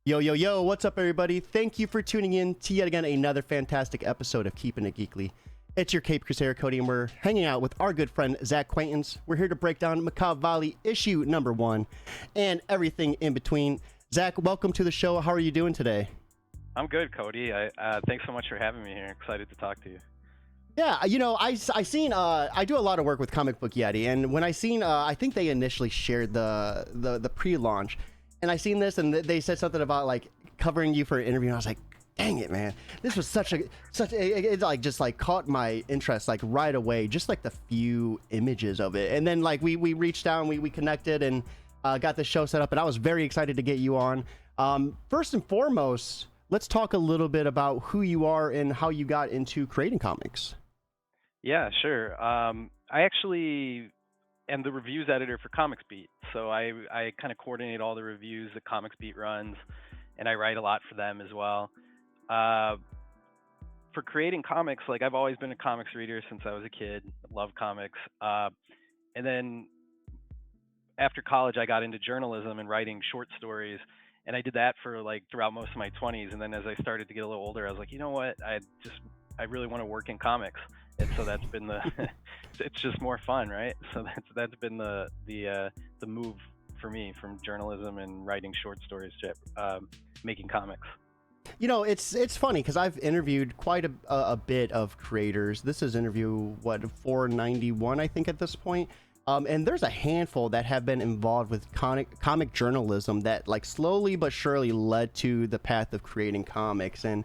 Yo, yo, yo, what's up, everybody? Thank you for tuning in to yet again another fantastic episode of Keeping It Geekly. It's your Cape Crusader Cody, and we're hanging out with our good friend Zack Quaintance. We're here to break down Macabre issue number 1 and everything in between. Zack, welcome to the show. How are you doing today? I'm good, Cody. Thanks so much for having me here. Excited to talk to you. Yeah, I do a lot of work with Comic Book Yeti, and when I think they initially shared the pre-launch, and I seen this, and they said something about like covering you for an interview, and I was like, dang it, man, this was it like just like caught my interest like right away, just like the few images of it, and then like we reached out and we connected and got the show set up, and I was very excited to get you on. First and foremost, let's talk a little bit about who you are and how you got into creating comics. Yeah, sure. I actually am the reviews editor for Comics Beat, so I kind of coordinate all the reviews that Comics Beat runs, and I write a lot for them as well. For creating comics, like I've always been a comics reader since I was a kid. Love comics. And then after college, I got into journalism and writing short stories, and I did that for like throughout most of my 20s. And then as I started to get a little older, I was like, you know what? I really want to work in comics, and so that's been it's just more fun, right? So that's been the move for me from journalism and writing short stories to making comics. You know, it's funny because I've interviewed quite a bit of creators. This is interview 491, I think, at this point. And there's a handful that have been involved with comic journalism that like slowly but surely led to the path of creating comics. And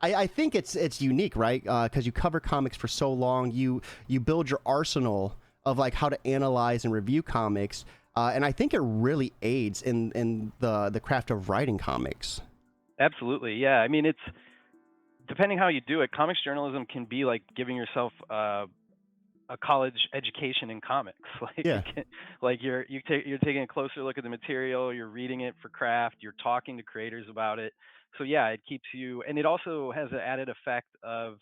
I think it's unique, right? Because you cover comics for so long, you build your arsenal of like how to analyze and review comics, and I think it really aids in the craft of writing comics. Absolutely, yeah. I mean, it's depending how you do it. Comics journalism can be like giving yourself a college education in comics. Like, Yeah. like you're taking a closer look at the material, you're reading it for craft, you're talking to creators about it. So yeah, it keeps you, and it also has an added effect of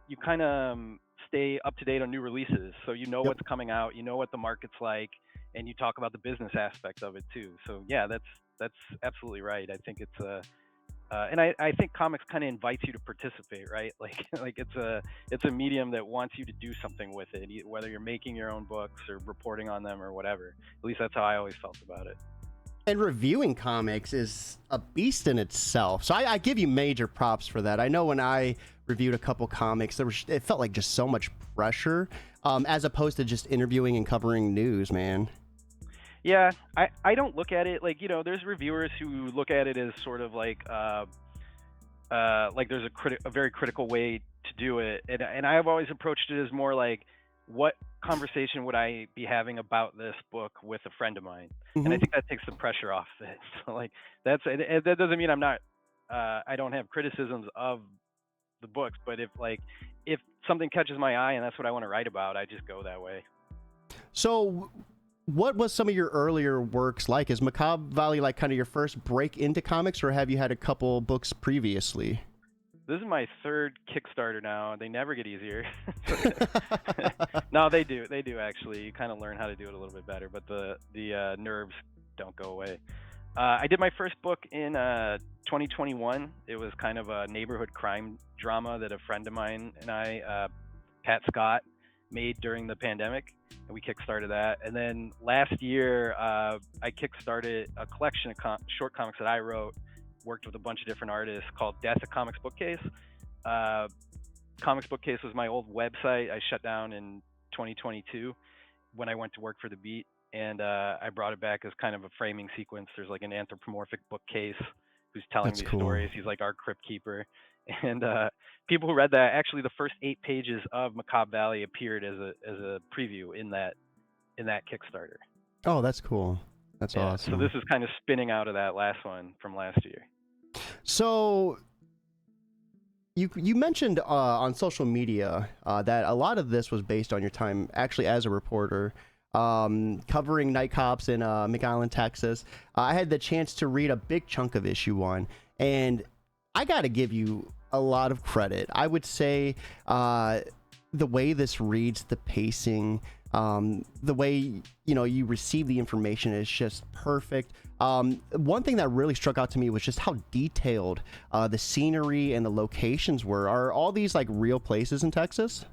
you kind of stay up to date on new releases. So you know Yep. what's coming out, you know what the market's like, and you talk about the business aspect of it too. So yeah, that's absolutely right. I think it's and I think comics kind of invites you to participate, right? Like like it's a medium that wants you to do something with it, whether you're making your own books or reporting on them or whatever. At least that's how I always felt about it. And reviewing comics is a beast in itself. So I give you major props for that. I know when I reviewed a couple comics, it felt like just so much pressure, as opposed to just interviewing and covering news, man. Yeah, I don't look at it like, there's reviewers who look at it as sort of like there's a very critical way to do it, and I've always approached it as more like, what conversation would I be having about this book with a friend of mine? Mm-hmm. And I think that takes the pressure off it. So like that doesn't mean I'm not I don't have criticisms of the books, but if something catches my eye and that's what I want to write about, I just go that way. So what was some of your earlier works like? Is Macabre Valley like kind of your first break into comics, or have you had a couple books previously? This is my third Kickstarter now. They never get easier. No, they do actually. You kind of learn how to do it a little bit better, but the nerves don't go away. I did my first book in 2021. It was kind of a neighborhood crime drama that a friend of mine and I, Pat Scott, made during the pandemic, and we kickstarted that. And then last year, I kickstarted a collection of short comics that I wrote, worked with a bunch of different artists, called Death at Comics Bookcase. Comics Bookcase was my old website. I shut down in 2022 when I went to work for the Beat, and I brought it back as kind of a framing sequence. There's like an anthropomorphic bookcase who's telling That's me cool. stories. He's like our crypt keeper. And people who read that, actually the first 8 pages of Macabre Valley appeared as a preview in that Kickstarter. Oh, that's cool. That's awesome. So this is kind of spinning out of that last one from last year. So you mentioned on social media that a lot of this was based on your time actually as a reporter, covering night cops in McAllen, Texas. I had the chance to read a big chunk of issue 1, and I got to give you a lot of credit. I would say the way this reads, the pacing, the way you receive the information is just perfect. One thing that really struck out to me was just how detailed the scenery and the locations were. Are all these like real places in Texas?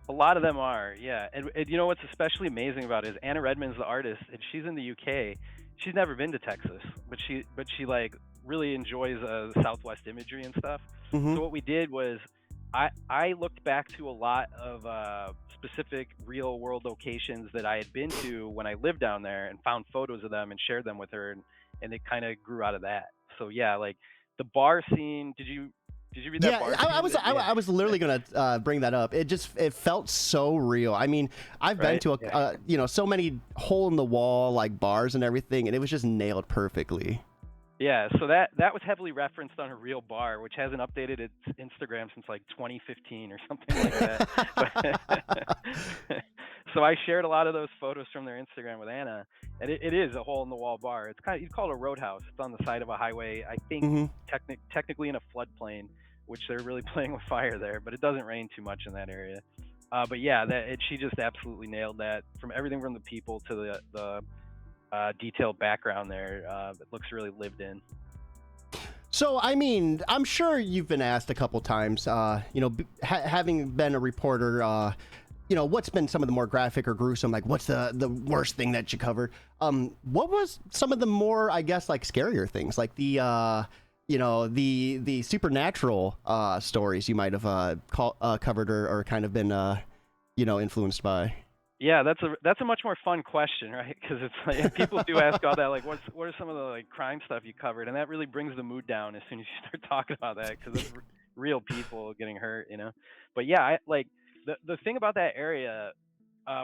A lot of them are, yeah. And you know what's especially amazing about it is Anna Redmond's the artist, and she's in the UK. She's never been to Texas, but she like really enjoys Southwest imagery and stuff. Mm-hmm. So what we did was I looked back to a lot of specific real world locations that I had been to when I lived down there, and found photos of them and shared them with her, and it kind of grew out of that. So yeah, like the bar scene. Did you read that bar scene? I was literally gonna bring that up. It felt so real. I mean, I've been to so many hole in the wall like bars and everything, and it was just nailed perfectly. Yeah, so that was heavily referenced on a real bar, which hasn't updated its Instagram since like 2015 or something like that. So I shared a lot of those photos from their Instagram with Anna, and it is a hole in the wall bar. It's you'd call it a roadhouse. It's on the side of a highway. I think technically in a floodplain, which they're really playing with fire there, but it doesn't rain too much in that area. But yeah, she just absolutely nailed that, from everything from the people to the detailed background there. It looks really lived in. So, I mean, I'm sure you've been asked a couple times, having been a reporter, what's been some of the more graphic or gruesome, like what's the worst thing that you covered? What was some of the more, I guess, like scarier things, like the supernatural stories you might have covered or kind of been, influenced by? Yeah, that's a much more fun question, right? Because it's like people do ask all that, like, what are some of the like crime stuff you covered, and that really brings the mood down as soon as you start talking about that, because it's real people getting hurt, But yeah, the thing about that area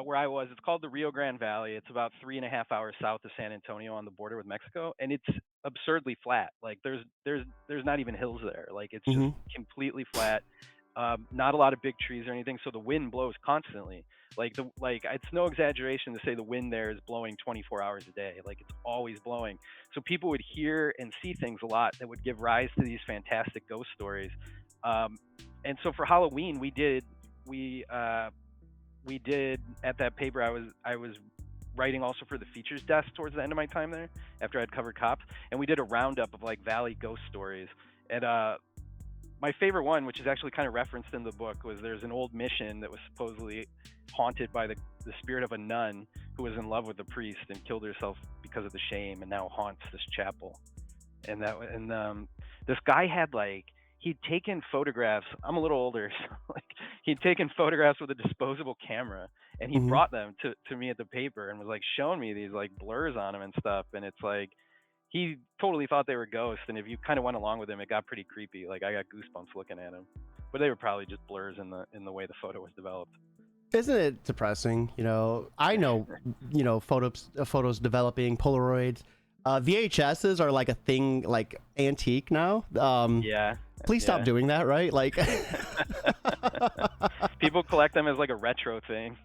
where I was, it's called the Rio Grande Valley. It's about 3.5 hours south of San Antonio on the border with Mexico, and it's absurdly flat. Like there's not even hills there. Like it's just completely flat. Not a lot of big trees or anything, so the wind blows constantly. It's no exaggeration to say the wind there is blowing 24 hours a day. Like it's always blowing. So people would hear and see things a lot that would give rise to these fantastic ghost stories. And so for Halloween, we did at that paper. I was writing also for the features desk towards the end of my time there, after I'd covered cops, and we did a roundup of like Valley ghost stories. And my favorite one, which is actually kind of referenced in the book, was there's an old mission that was supposedly haunted by the spirit of a nun who was in love with the priest and killed herself because of the shame, and now haunts this chapel. And this guy had he'd taken photographs. I'm a little older, so he'd taken photographs with a disposable camera, and he brought them to me at the paper and was like showing me these like blurs on them and stuff. And it's like, he totally thought they were ghosts, and if you kind of went along with him, it got pretty creepy. Like I got goosebumps looking at him, but they were probably just blurs in the way the photo was developed. Isn't it depressing? I know, photos developing, Polaroids, VHSs are like a thing, like antique now. Yeah. Please stop doing that, right? Like, people collect them as like a retro thing.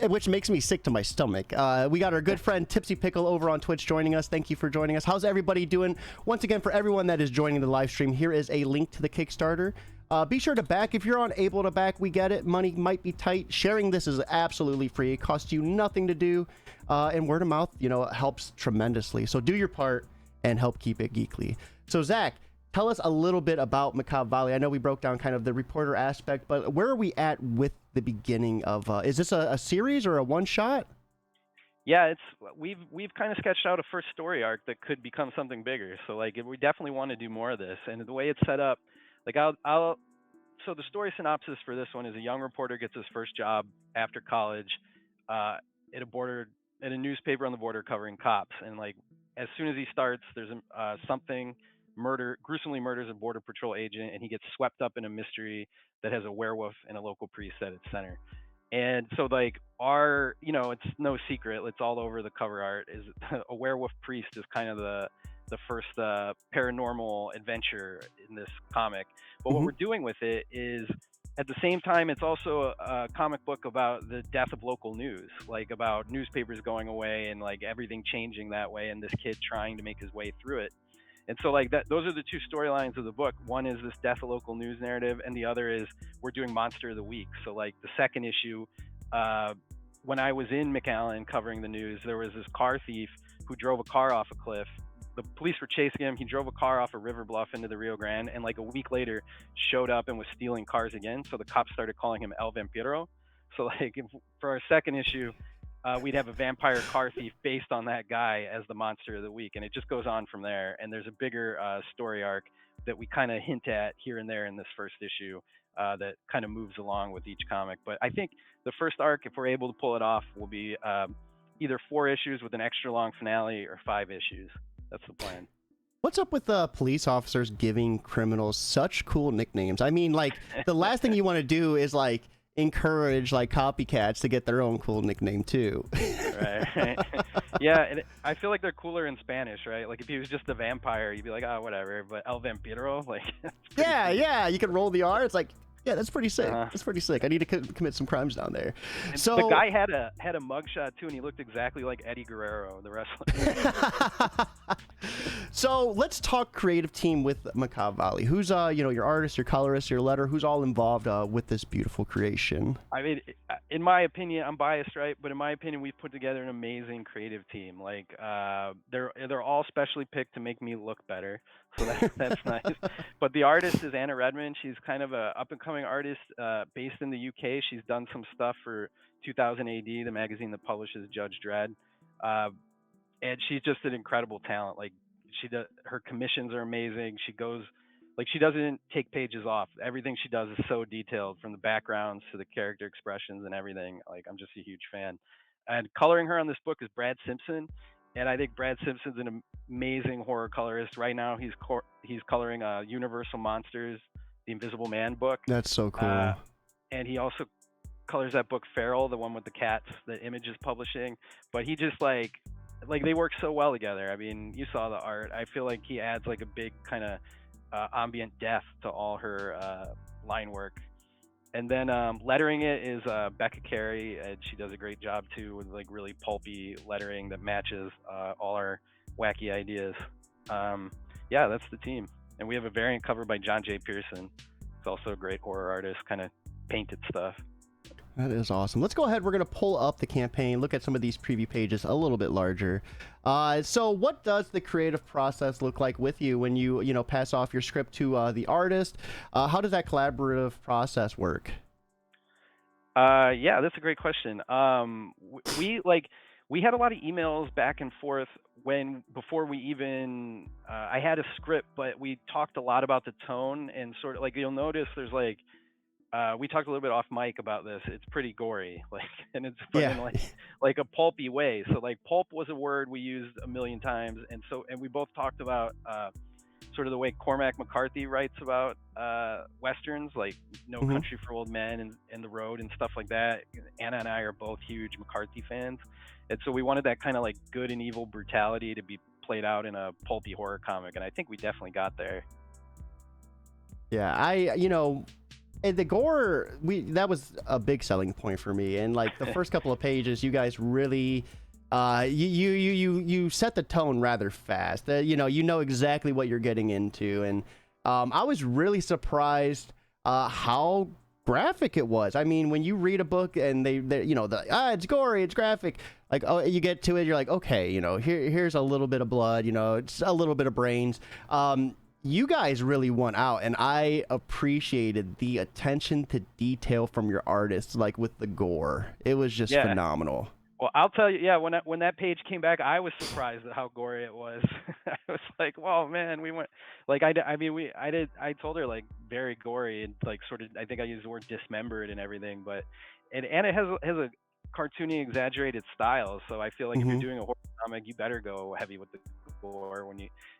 Which makes me sick to my stomach. We got our good friend Tipsy Pickle over on Twitch joining us. Thank you for joining us. How's everybody doing? Once again, for everyone that is joining the live stream, here is a link to the Kickstarter. Be sure to back. If you're unable to back, we get it. Money might be tight. Sharing this is absolutely free. It costs you nothing to do. And word of mouth, helps tremendously. So do your part and help keep it geekly. So Zach, tell us a little bit about Macabre Valley. I know we broke down kind of the reporter aspect, but where are we at with the beginning of, is this a series or a one shot? Yeah, we've kind of sketched out a first story arc that could become something bigger. So we definitely want to do more of this. And the way it's set up, so the story synopsis for this one is a young reporter gets his first job after college at a newspaper on the border covering cops. And as soon as he starts, there's gruesomely murders a border patrol agent, and he gets swept up in a mystery that has a werewolf and a local priest at its center. And so it's no secret, it's all over the cover art, is a werewolf priest is kind of the first paranormal adventure in this comic. But what we're doing with it is, at the same time, it's also a comic book about the death of local news, about newspapers going away and everything changing that way, and this kid trying to make his way through it. And so like that, those are the two storylines of the book. One is this death of local news narrative, and the other is we're doing monster of the week. So like the second issue, when I was in McAllen covering the news, there was this car thief who drove a car off a cliff. The police were chasing him. He drove a car off a river bluff into the Rio Grande, and like a week later showed up and was stealing cars again. So the cops started calling him El Vampiro. So like for our second issue, we'd have a vampire car thief based on that guy as the monster of the week, and it just goes on from there. And there's a bigger story arc that we kind of hint at here and there in this first issue that kind of moves along with each comic. But I think the first arc, if we're able to pull it off, will be either 4 issues with an extra long finale or 5 issues. That's the plan. What's up with police officers giving criminals such cool nicknames? I mean, like, the last thing you want to do is like encourage like copycats to get their own cool nickname too. Right. Yeah, and I feel like they're cooler in Spanish, right? Like if he was just a vampire, you'd be like, oh, whatever. But El Vampiro, like. Yeah, you can roll the R. It's like, yeah, that's pretty sick. That's pretty sick. I need to commit some crimes down there. And so the guy had a mugshot too, and he looked exactly like Eddie Guerrero, the wrestler. So let's talk creative team with Macabre Valley. Who's your artist, your colorist, your letterer? Who's all involved with this beautiful creation? I mean, in my opinion, I'm biased, right? But in my opinion, we've put together an amazing creative team. Like they're all specially picked to make me look better, so that's nice. But the artist is Anna Redmond. She's kind of a up and coming artist based in the UK. She's done some stuff for 2000 AD, the magazine that publishes Judge Dredd, and she's just an incredible talent. Like her commissions are amazing. She doesn't take pages off. Everything she does is so detailed, from the backgrounds to the character expressions and everything. Like I'm just a huge fan. And coloring her on this book is Brad Simpson, and I think Brad Simpson's an amazing horror colorist. Right now, he's coloring Universal Monsters, the Invisible Man book. That's so cool. And he also colors that book Feral, the one with the cats that Image is publishing. But he just like they work so well together. I mean, you saw the art. I feel like he adds like a big kind of ambient depth to all her line work. And then lettering it is Becca Carey, and she does a great job too with like really pulpy lettering that matches all our wacky ideas. Yeah, that's the team. And we have a variant cover by John J. Pearson. He's also a great horror artist, kind of painted stuff. That is awesome. Let's go ahead. We're going to pull up the campaign, look at some of these preview pages a little bit larger. So what does the creative process look like with you when you pass off your script to the artist? How does that collaborative process work? Yeah, that's a great question. We had a lot of emails back and forth before we even I had a script, but we talked a lot about the tone, and sort of like you'll notice there's like we talked a little bit off mic about this. It's pretty gory, and it's in like a pulpy way. So like pulp was a word we used a million times, and we both talked about sort of the way Cormac McCarthy writes about westerns, like No Country for Old Men and The Road and stuff like that. Anna and I are both huge McCarthy fans, and so we wanted that kind of like good and evil brutality to be played out in a pulpy horror comic, and I think we definitely got there. Yeah, and the gore, that was a big selling point for me. And like the first couple of pages, you guys really you set the tone rather fast. You know exactly what you're getting into, and I was really surprised how graphic it was. I mean, when you read a book and it's gory, it's graphic, like, oh, you get to it, you're like, okay, here's a little bit of blood, it's a little bit of brains. You guys really won out, and I appreciated the attention to detail from your artists, like with the gore. It was just phenomenal. Well, I'll tell you, yeah, when that page came back, I was surprised at how gory it was. I was like, "Whoa, man, we went like I told her like very gory, and like sort of, I think I used the word dismembered and everything, but Anna has a cartoony, exaggerated style, so I feel like if you're doing a horror comic, you better go heavy with the gore.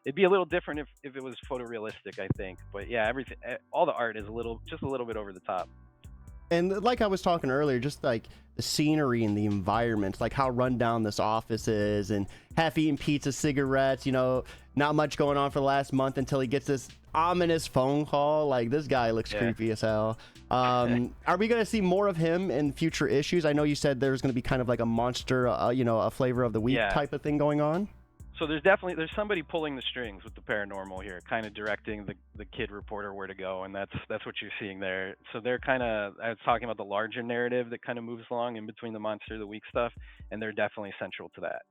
It'd be a little different if it was photorealistic, I think. But yeah, all the art is just a little bit over the top. And like I was talking earlier, just like the scenery and the environment, like how run down this office is, and half-eaten pizza, cigarettes, not much going on for the last month until he gets this ominous phone call. Like, this guy looks creepy as hell. Are we going to see more of him in future issues? I know you said there's going to be kind of like a monster, a flavor of the week type of thing going on. So there's somebody pulling the strings with the paranormal here, kind of directing the kid reporter where to go, and that's what you're seeing there. So they're kind of, I was talking about the larger narrative that kind of moves along in between the monster of the week stuff, and they're definitely central to that.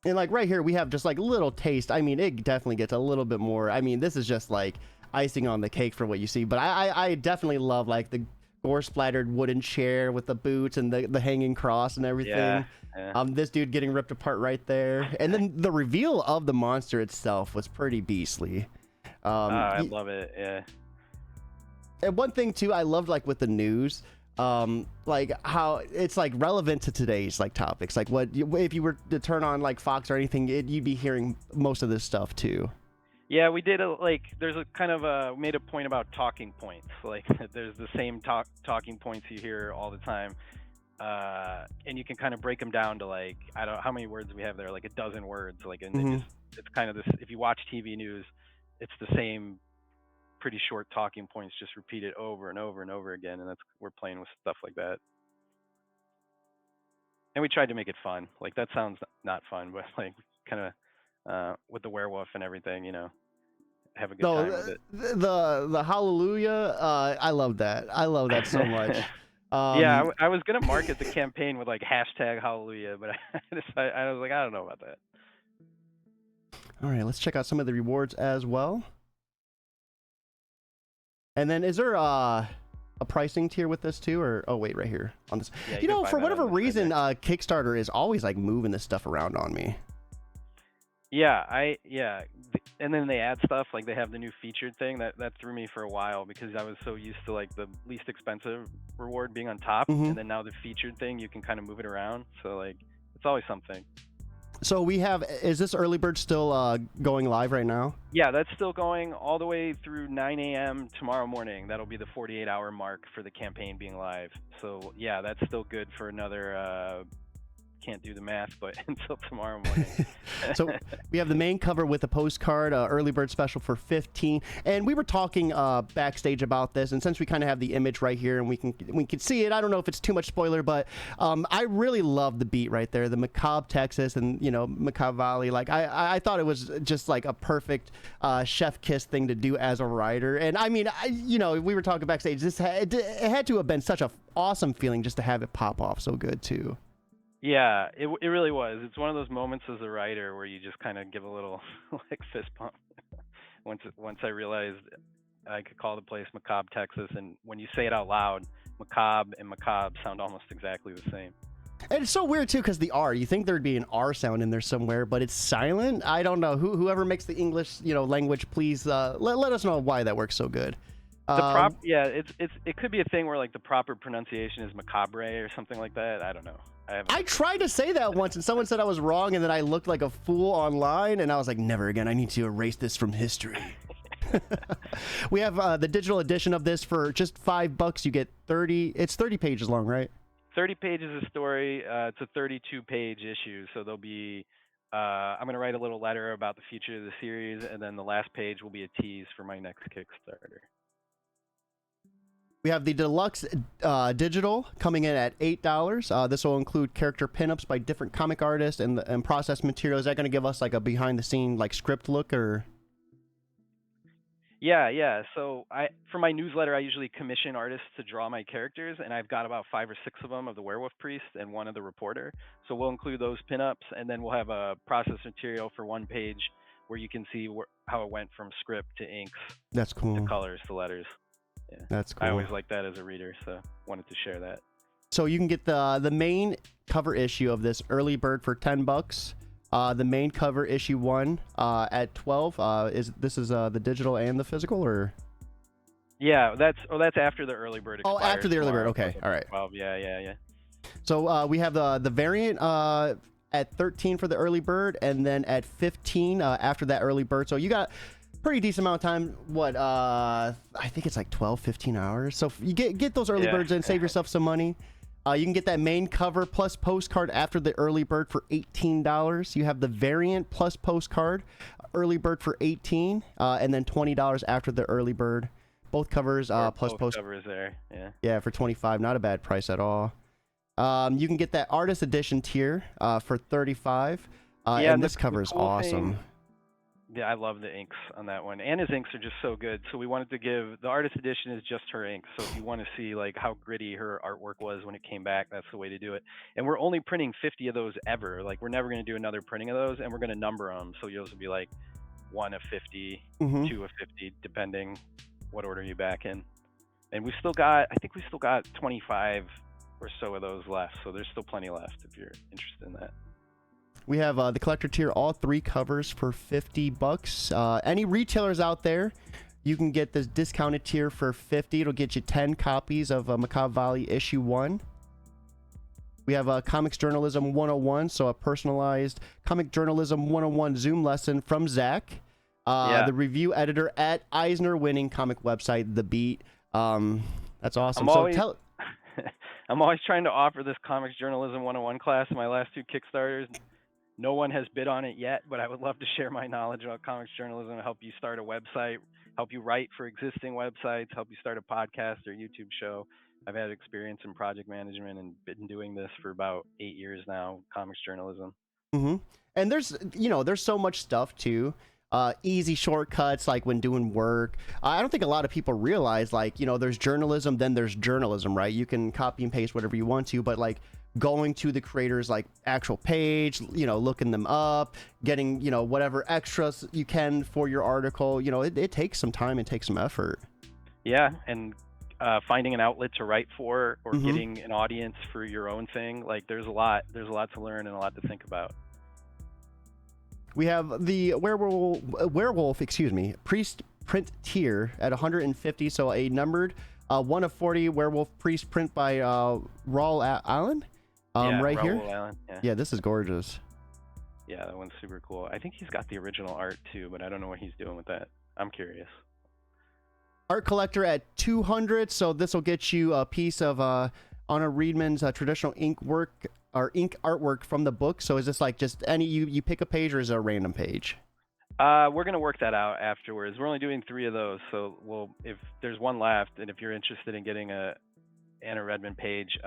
And like right here, we have just like little taste. I mean, it definitely gets a little bit more. I mean, this is just like icing on the cake for what you see. But I definitely love like the gore splattered wooden chair with the boots and the hanging cross and everything. Yeah. This dude getting ripped apart right there. And then the reveal of the monster itself was pretty beastly. I love it. Yeah. And one thing too, I loved like with the news. Like how it's like relevant to today's like topics, like what if you were to turn on like Fox or anything, you'd be hearing most of this stuff too. Yeah, we did there's a kind of made a point about talking points, like there's the same talking points you hear all the time, and you can kind of break them down to like, I don't know how many words we have there, like a dozen words, like, and it's kind of this, if you watch TV news, it's the same pretty short talking points just repeated over and over and over again, and we're playing with stuff like that. And we tried to make it fun. Like that sounds not fun, but like kind of with the werewolf and everything, have a good time with it. The hallelujah, I love that. I love that so much. Yeah, I was gonna market the campaign with like #hallelujah, but I was like, I don't know about that. All right, let's check out some of the rewards as well. And then is there a pricing tier with this too, or oh wait, right here on this? Yeah, for whatever reason, Kickstarter is always like moving this stuff around on me. Yeah, and then they add stuff like they have the new featured thing that threw me for a while because I was so used to like the least expensive reward being on top, and then now the featured thing you can kind of move it around. So like it's always something. So we have, is this early bird still going live right now? Yeah, that's still going all the way through 9 a.m. tomorrow morning. That'll be the 48-hour mark for the campaign being live. So yeah, that's still good for another, can't do the math, but until tomorrow morning. So we have the main cover with a postcard, early bird special for 15, and we were talking backstage about this, and since we kind of have the image right here and we can see it, I don't know if it's too much spoiler, but I really love the beat right there, the Macabre, Texas, and Macabre Valley. Like I thought it was just like a perfect chef kiss thing to do as a writer. And I mean, we were talking backstage, it had to have been such a awesome feeling just to have it pop off so good too. Yeah, it really was. It's one of those moments as a writer where you just kind of give a little like fist pump. Once I realized I could call the place Macabre, Texas, and when you say it out loud, macabre and macabre sound almost exactly the same. And it's so weird too because the R, you think there'd be an R sound in there somewhere, but it's silent. I don't know. Whoever makes the English language, please let us know why that works so good. It could be a thing where like the proper pronunciation is macabre or something like that. I don't know. I tried to say that once and someone said I was wrong, and then I looked like a fool online, and I was like, never again. I need to erase this from history. We have the digital edition of this for just $5. You get 30. It's 30 pages long, right? 30 pages of story. It's a 32-page issue, so there'll be. I'm going to write a little letter about the future of the series, and then the last page will be a tease for my next Kickstarter. We have the deluxe digital coming in at $8. This will include character pinups by different comic artists and process material. Is that going to give us like a behind-the-scene like script look or? Yeah. So for my newsletter, I usually commission artists to draw my characters, and I've got about 5 or 6 of them of the werewolf priest and one of the reporter. So we'll include those pinups, and then we'll have a process material for one page where you can see how it went from script to inks. That's cool. To colors to letters. Yeah. That's cool. I always like that as a reader, so wanted to share that. So you can get the main cover issue of this early bird for $10. The main cover issue 1 at $12. Is the digital and the physical, or? Yeah, that's after the early bird expires. Oh, after the early bird. Okay, all right. 12. Yeah. So we have the variant at 13 for the early bird, and then at 15 after that early bird. So you got pretty decent amount of time. What I think it's like 12-15 hours. So you get those early birds and save yourself some money. You can get that main cover plus postcard after the early bird for $18. You have the variant plus postcard early bird for $18, and then $20 after the early bird. Both covers plus post covers there. Yeah, for $25. Not a bad price at all. You can get that artist edition tier for 35. Yeah, And and this the cover is cool thing, awesome. yeah, I love the inks on that one, and his inks are just so good. So we wanted to give the artist edition is just her ink. So if you want to see like how gritty her artwork was when it came back, that's the way to do it. And we're only printing 50 of those ever. Like we're never going to do another printing of those, and we're going to number them. So yours will be like 1 of 50, Hmm. 2 of 50, depending what order you back in. And we still got, I think we still got 25 or so of those left. So there's still plenty left if you're interested in that. We have the collector tier, all 3 covers for $50. Any retailers out there, you can get this discounted tier for 50. It'll get you 10 copies of Macabre Valley issue 1. We have a Comics Journalism 101, so a personalized Comic Journalism 101 Zoom lesson from Zack, Yeah. the review editor at Eisner winning comic website The Beat. That's awesome. I'm always trying to offer this Comics Journalism 101 class in my last 2 Kickstarters. No one has bid on it yet, but I would love to share my knowledge about comics journalism, help you start a website, help you write for existing websites, help you start a podcast or YouTube show. I've had experience in project management and been doing this for about 8 years now, comics journalism. Mm-hmm. And there's so much stuff too. Easy shortcuts, like when doing work. I don't think a lot of people realize, like, there's journalism, then there's journalism, right? You can copy and paste whatever you want to, but like going to the creator's like actual page, looking them up, getting, whatever extras you can for your article, it takes some time and takes some effort. Yeah, and finding an outlet to write for, or Mhm. getting an audience for your own thing, like there's a lot to learn and a lot to think about. We have the werewolf, priest print tier at 150, so a numbered 1 of 40 werewolf priest print by Raul Allen. Yeah, right here. Raoul Allen, yeah. Yeah, this is gorgeous. Yeah, that one's super cool. I think he's got the original art too, but I don't know what he's doing with that. I'm curious. Art collector at 200, so this will get you a piece of Anna Reedman's traditional ink artwork from the book. So is this like just any you pick a page, or is it a random page? We're gonna work that out afterwards. We're only doing 3 of those, so if there's one left, and if you're interested in getting a Anna Redmond page,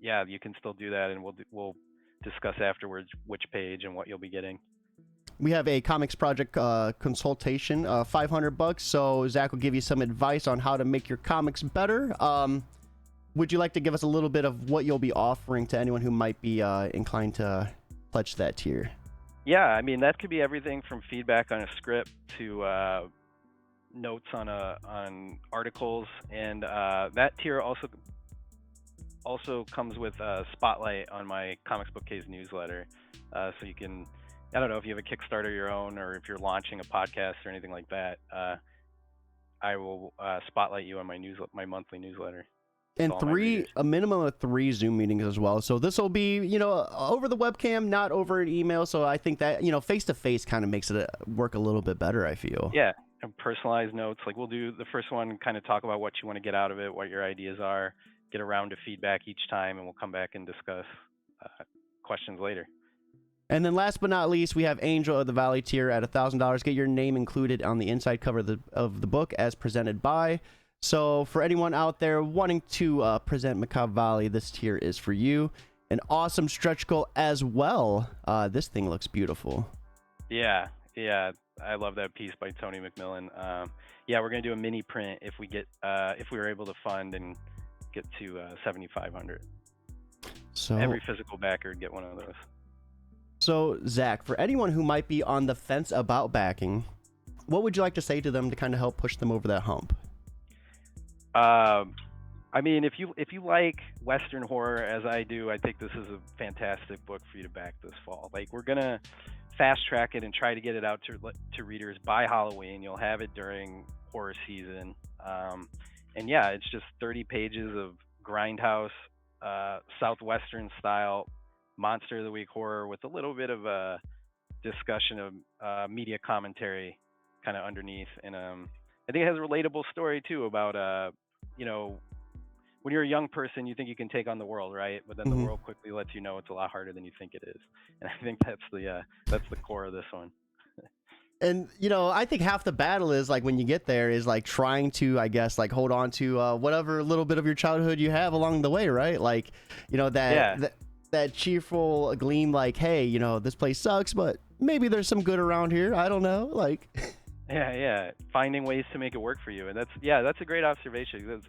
yeah, you can still do that, and we'll discuss afterwards which page and what you'll be getting. We have a comics project consultation, $500. So Zack will give you some advice on how to make your comics better. Would you like to give us a little bit of what you'll be offering to anyone who might be inclined to pledge that tier? Yeah, I mean that could be everything from feedback on a script to notes on articles, and that tier also comes with a spotlight on my Comics Bookcase newsletter, so you can, I don't know if you have a Kickstarter of your own, or if you're launching a podcast or anything like that, I will spotlight you on my monthly newsletter. And a minimum of 3 Zoom meetings as well. So this will be, over the webcam, not over an email. So I think that, face to face kind of makes it work a little bit better, I feel. Yeah, and personalized notes. Like we'll do the first one, kind of talk about what you want to get out of it, what your ideas are, get a round of feedback each time, and we'll come back and discuss questions later. And then last but not least, we have Angel of the Valley tier at $1,000. Get your name included on the inside cover of the book as presented by. So for anyone out there wanting to present Macabre Valley, this tier is for you. An awesome stretch goal as well. This thing looks beautiful. Yeah, I love that piece by Tony McMillan. Yeah, we're gonna do a mini print if we were able to fund and get to 7,500. So every physical backer would get one of those. So Zack, for anyone who might be on the fence about backing, what would you like to say to them to kind of help push them over that hump? I mean, if you like Western horror as I do, I think this is a fantastic book for you to back this fall. Like we're gonna fast track it and try to get it out to readers by Halloween. You'll have it during horror season, and yeah, it's just 30 pages of grindhouse, Southwestern style monster of the week horror with a little bit of a discussion of media commentary kind of underneath, and I think it has a relatable story too about when you're a young person, you think you can take on the world, right? But then the world quickly lets you know it's a lot harder than you think it is. And I think that's the core of this one. And I think half the battle is like when you get there is like trying to, I guess, like hold on to whatever little bit of your childhood you have along the way, right? Like, that cheerful gleam, like, hey, this place sucks, but maybe there's some good around here. I don't know, like. Yeah. Finding ways to make it work for you, and that's a great observation.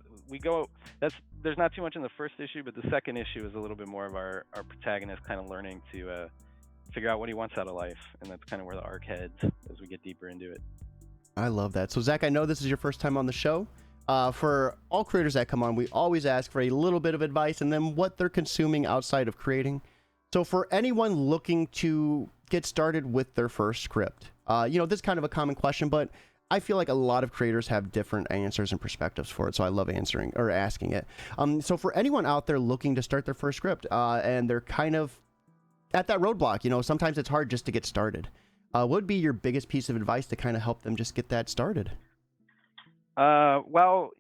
There's not too much in the first issue, but the second issue is a little bit more of our protagonist kind of learning to figure out what he wants out of life, and that's kind of where the arc heads as we get deeper into it. I love that. So Zach, I know this is your first time on the show. For all creators that come on, we always ask for a little bit of advice and then what they're consuming outside of creating. So for anyone looking to get started with their first script, this is kind of a common question, but I feel like a lot of creators have different answers and perspectives for it, so I love answering or asking it. So for anyone out there looking to start their first script, and they're kind of at that roadblock, sometimes it's hard just to get started. What would be your biggest piece of advice to kind of help them just get that started? Well,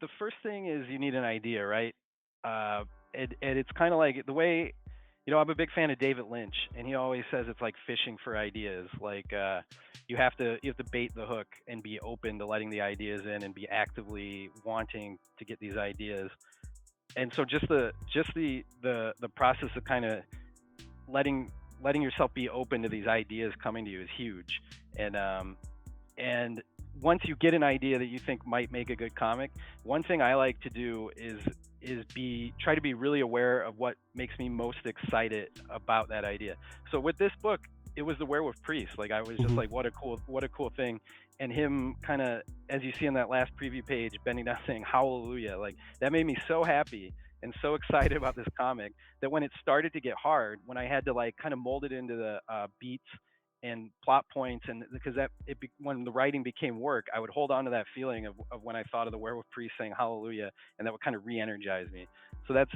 the first thing is you need an idea, right? And it's kind of like the way, I'm a big fan of David Lynch, and he always says it's like fishing for ideas. Like you have to bait the hook and be open to letting the ideas in and be actively wanting to get these ideas. And so just the process of kind of letting yourself be open to these ideas coming to you is huge. And once you get an idea that you think might make a good comic, one thing I like to do is try to be really aware of what makes me most excited about that idea. So with this book, it was the werewolf priest. Like I was just like, what a cool thing. And him kind of, as you see on that last preview page, bending down saying hallelujah, like that made me so happy and so excited about this comic that when it started to get hard, when I had to like kind of mold it into the beats and plot points, and because when the writing became work, I would hold on to that feeling of when I thought of the werewolf priest saying hallelujah, and that would kind of re-energize me. So that's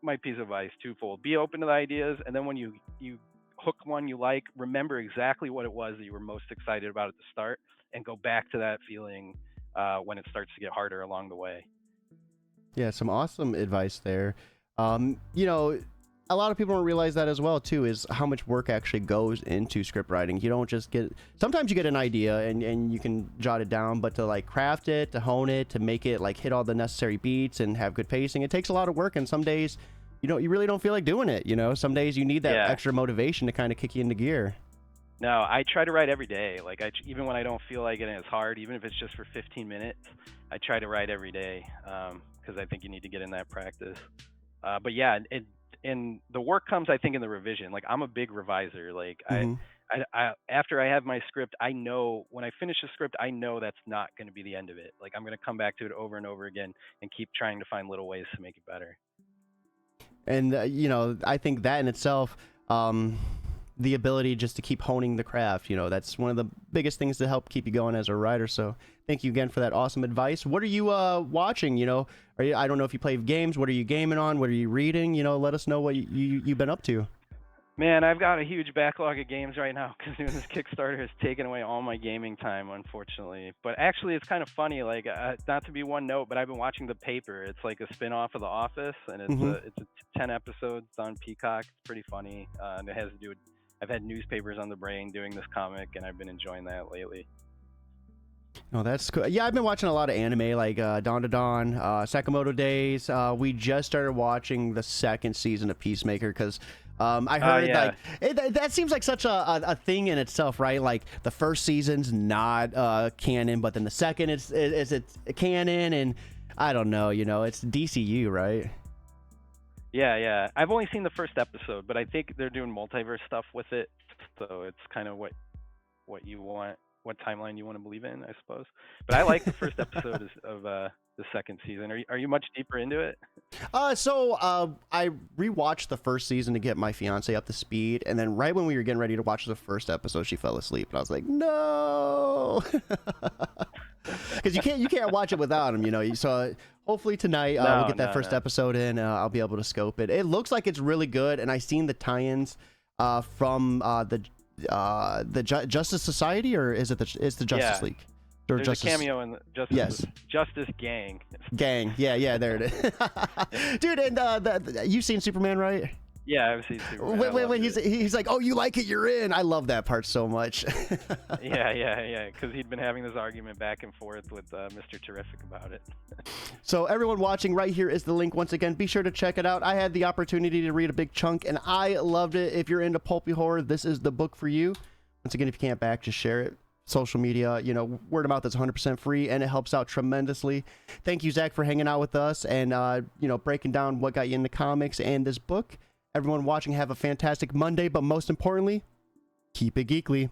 my piece of advice, twofold: be open to the ideas, and then when you hook one you like, remember exactly what it was that you were most excited about at the start, and go back to that feeling when it starts to get harder along the way. Yeah, some awesome advice there. A lot of people don't realize that as well too, is how much work actually goes into script writing. You don't just sometimes you get an idea and you can jot it down, but to like craft it, to hone it, to make it like hit all the necessary beats and have good pacing, it takes a lot of work. And some days, you really don't feel like doing it. Some days you need that extra motivation to kind of kick you into gear. No, I try to write every day. Like even when I don't feel like it and it's hard, even if it's just for 15 minutes, I try to write every day because I think you need to get in that practice. But yeah, and the work comes, I think, in the revision. Like I'm a big reviser. Like I after I have my script, I know when I finish a script, I know that's not going to be the end of it. Like I'm going to come back to it over and over again and keep trying to find little ways to make it better. And I think that in itself, the ability just to keep honing the craft, that's one of the biggest things to help keep you going as a writer. So thank you again for that awesome advice. What are you watching? I don't know if you play games. What are you gaming on? What are you reading? Let us know what you've been up to. Man, I've got a huge backlog of games right now because doing this Kickstarter has taken away all my gaming time, unfortunately. But actually, it's kind of funny. Like, not to be one note, but I've been watching The Paper. It's like a spin-off of The Office, and it's 10 episodes on Peacock. It's pretty funny, and it has to do with I've had newspapers on the brain doing this comic, and I've been enjoying that lately. Oh, that's cool. Yeah, I've been watching a lot of anime, like Dawn to Dawn, Sakamoto Days. We just started watching the second season of Peacemaker because I heard that seems like such a thing in itself, right? Like the first season's not canon, but then the second it's canon, and I don't know, it's DCU, right? Yeah. I've only seen the first episode, but I think they're doing multiverse stuff with it, so it's kind of what you want, what timeline you want to believe in, I suppose. But I like the first episode of the second season. Are you much deeper into it? So I rewatched the first season to get my fiance up to speed, and then right when we were getting ready to watch the first episode, she fell asleep, and I was like, no. Because you can't watch it without him, So hopefully tonight we'll get that first episode in. I'll be able to scope it. It looks like it's really good, and I've seen the tie-ins from the Justice Society, or is it the Justice League? Or There's a cameo in the Justice Gang. Yeah, there it is. Dude, and you've seen Superman, right? Yeah, I've seen Superman. When he's like, "Oh, you like it? You're in." I love that part so much. Yeah. Because he'd been having this argument back and forth with Mr. Terrific about it. So everyone watching, right here is the link once again. Be sure to check it out. I had the opportunity to read a big chunk, and I loved it. If you're into pulpy horror, this is the book for you. Once again, if you can't back, just share it. Social media, word of mouth is 100% free, and it helps out tremendously. Thank you, Zach, for hanging out with us and breaking down what got you into comics and this book. Everyone watching, have a fantastic Monday, but most importantly, keep it geekly.